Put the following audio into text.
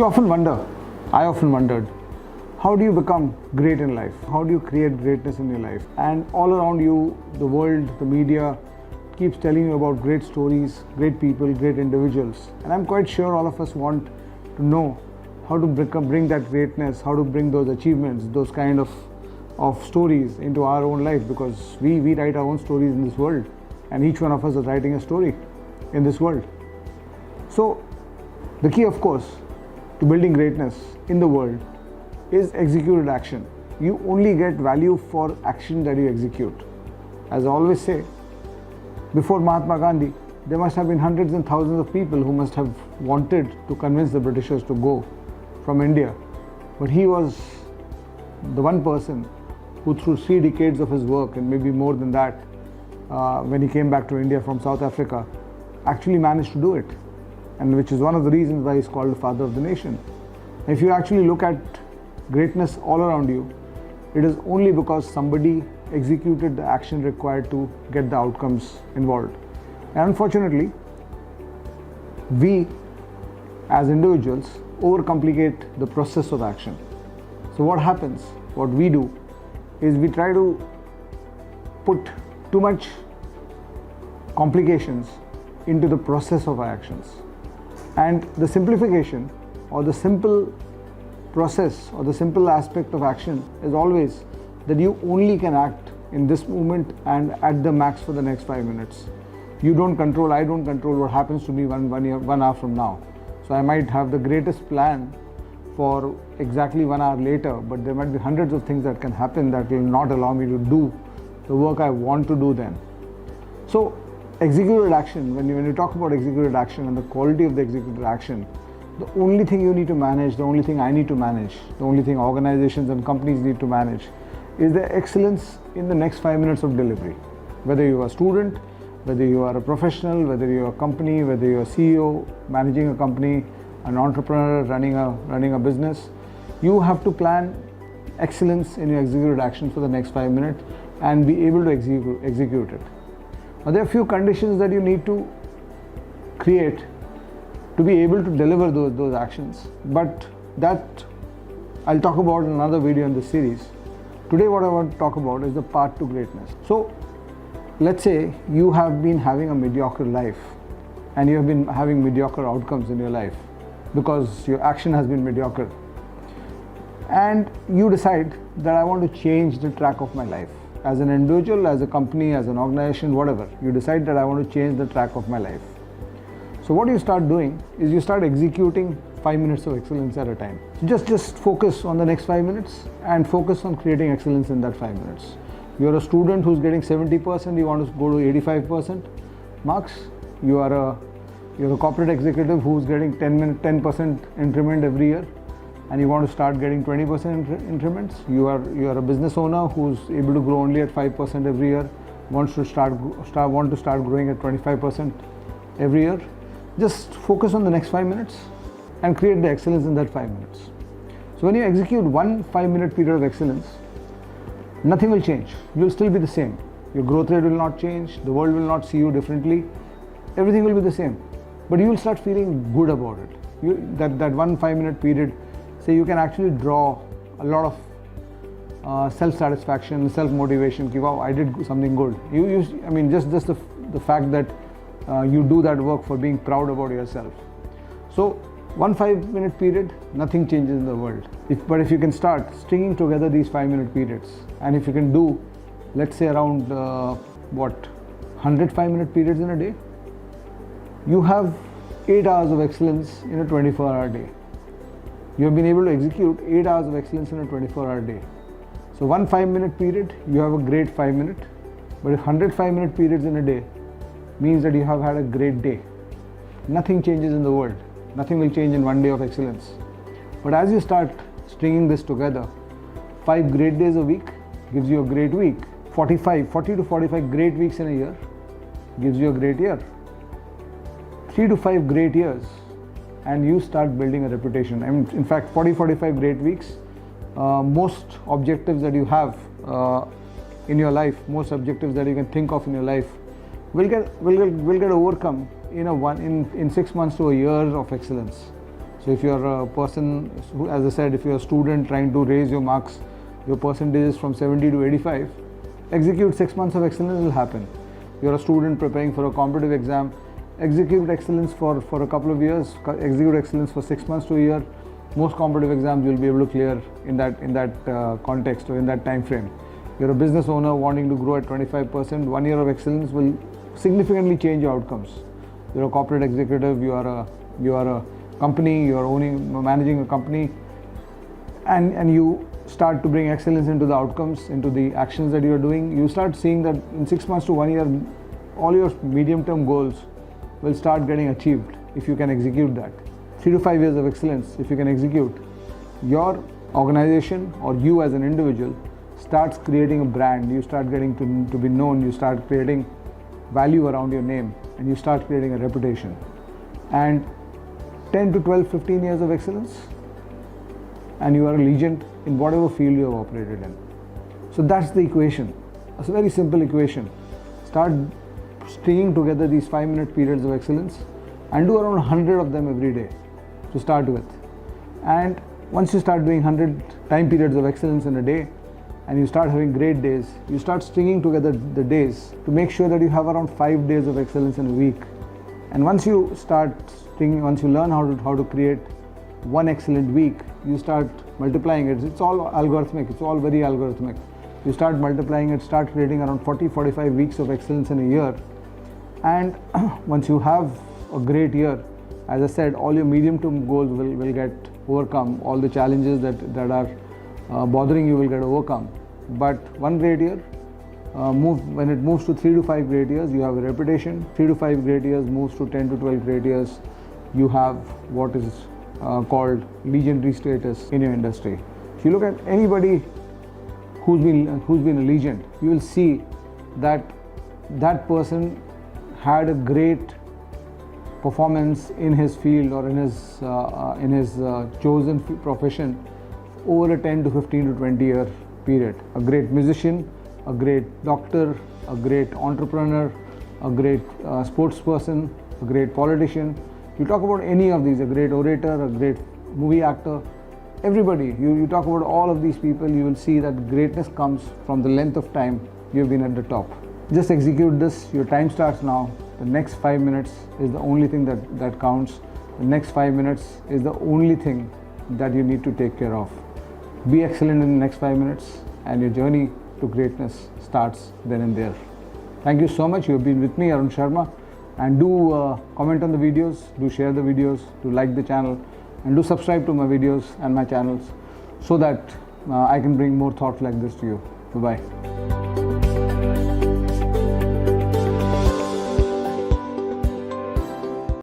I often wondered, how do you become great in life? How do you create greatness in your life? And all around you, the world, the media keeps telling you about great stories, great people, great individuals. And I'm quite sure all of us want to know how to bring that greatness, how to bring those achievements, those kind of stories into our own life, because we write our own stories in this world, and each one of us is writing a story in this world. So the key, of course, to building greatness in the world is executed action. You only get value for action that you execute. As I always say, before Mahatma Gandhi, there must have been hundreds and thousands of people who must have wanted to convince the Britishers to go from India. But he was the one person who, through 3 decades of his work, and maybe more than that, when he came back to India from South Africa, actually managed to do it. And which is one of the reasons why he's called the father of the nation. If you actually look at greatness all around you, it is only because somebody executed the action required to get the outcomes involved. And unfortunately, we as individuals overcomplicate the process of action. So what happens, what we do, is we try to put too much complications into the process of our actions. And the simplification or the simple process or the simple aspect of action is always that you only can act in this moment and at the max for the next 5 minutes. You don't control, I don't control what happens to me one hour from now. So I might have the greatest plan for exactly 1 hour later, but there might be hundreds of things that can happen that will not allow me to do the work I want to do then. So executed action, when you talk about executed action and the quality of the executed action, the only thing you need to manage, the only thing I need to manage, the only thing organizations and companies need to manage is the excellence in the next 5 minutes of delivery. Whether you are a student, whether you are a professional, whether you are a company, whether you are a CEO managing a company, an entrepreneur running a business, you have to plan excellence in your executed action for the next 5 minutes and be able to execute it. Now, there are a few conditions that you need to create to be able to deliver those actions, but that I'll talk about in another video in this series. Today what I want to talk about is the path to greatness. So let's say you have been having a mediocre life and you have been having mediocre outcomes in your life because your action has been mediocre, and you decide that I want to change the track of my life. As an individual, as a company, as an organization, whatever, you decide that I want to change the track of my life. So what you start doing is you start executing 5 minutes of excellence at a time. So just focus on the next 5 minutes and focus on creating excellence in that 5 minutes. You're a student who's getting 70%, you want to go to 85% marks. You're a corporate executive who's getting 10% increment every year, and you want to start getting 20% increments. You are a business owner who's able to grow only at 5% every year, want to start growing at 25% every year. Just focus on the next 5 minutes and create the excellence in that 5 minutes. So when you execute one 5-minute period of excellence, nothing will change. You'll still be the same. Your growth rate will not change. The world will not see you differently. Everything will be the same, but you will start feeling good about it. That one 5-minute period, so you can actually draw a lot of self-satisfaction, self-motivation. Wow, I did something good. Just the fact that you do that work for being proud about yourself. So one 5-minute period, nothing changes in the world. But if you can start stringing together these 5-minute periods, and if you can do, let's say around 100 5-minute periods in a day, you have 8 hours of excellence in a 24-hour day. You have been able to execute 8 hours of excellence in a 24-hour day. So one 5-minute period, you have a great 5 minute. But if 100 5-minute periods in a day means that you have had a great day. Nothing changes in the world. Nothing will change in one day of excellence. But as you start stringing this together, 5 great days a week gives you a great week. 40 to 45 great weeks in a year gives you a great year. 3 to 5 great years, and you start building a reputation. In fact, 40-45 great weeks, most objectives that you have in your life, most objectives that you can think of in your life will get overcome in 6 months to a year of excellence. So if you're a person who, as I said, if you're a student trying to raise your marks, your percentages from 70 to 85, execute 6 months of excellence will happen. You're a student preparing for a competitive exam, execute excellence for a couple of years, execute excellence for 6 months to a year. Most competitive exams you'll be able to clear in that context or in that time frame. You're a business owner wanting to grow at 25%, 1 year of excellence will significantly change your outcomes. You're a corporate executive, you are a company, you are managing a company, and you start to bring excellence into the outcomes, into the actions that you are doing. You start seeing that in 6 months to 1 year, all your medium-term goals will start getting achieved if you can execute that. 3 to 5 years of excellence, if you can execute, your organization or you as an individual starts creating a brand. You start getting to be known, you start creating value around your name, and you start creating a reputation. And 10 to 12, 15 years of excellence, and you are a legend in whatever field you have operated in. So that's the equation. It's a very simple equation. Start stringing together these 5-minute periods of excellence and do around 100 of them every day to start with. And once you start doing 100 time periods of excellence in a day and you start having great days, you start stringing together the days to make sure that you have around 5 days of excellence in a week. And once you start stringing, once you learn how to create one excellent week, you start multiplying it. It's all algorithmic, it's all very algorithmic. You start multiplying it, start creating around 40-45 weeks of excellence in a year. And once you have a great year, as I said, all your medium-term goals will get overcome. All the challenges that are bothering you will get overcome. But one great year, when it moves to 3 to 5 great years, you have a reputation. 3 to 5 great years moves to 10 to 12 great years, you have what is called legendary status in your industry. If you look at anybody who's been a legend, you will see that that person had a great performance in his field or in his chosen profession over a 10 to 15 to 20 year period. A great musician, a great doctor, a great entrepreneur, a great sports person, a great politician. You talk about any of these, a great orator, a great movie actor, everybody, you talk about all of these people, you will see that greatness comes from the length of time you've been at the top. Just execute this. Your time starts now. The next 5 minutes is the only thing that counts. The next 5 minutes is the only thing that you need to take care of. Be excellent in the next 5 minutes, and your journey to greatness starts then and there. Thank you so much. You have been with me, Arun Sharma. And do comment on the videos, do share the videos, do like the channel, and do subscribe to my videos and my channels so that I can bring more thoughts like this to you. Bye-bye.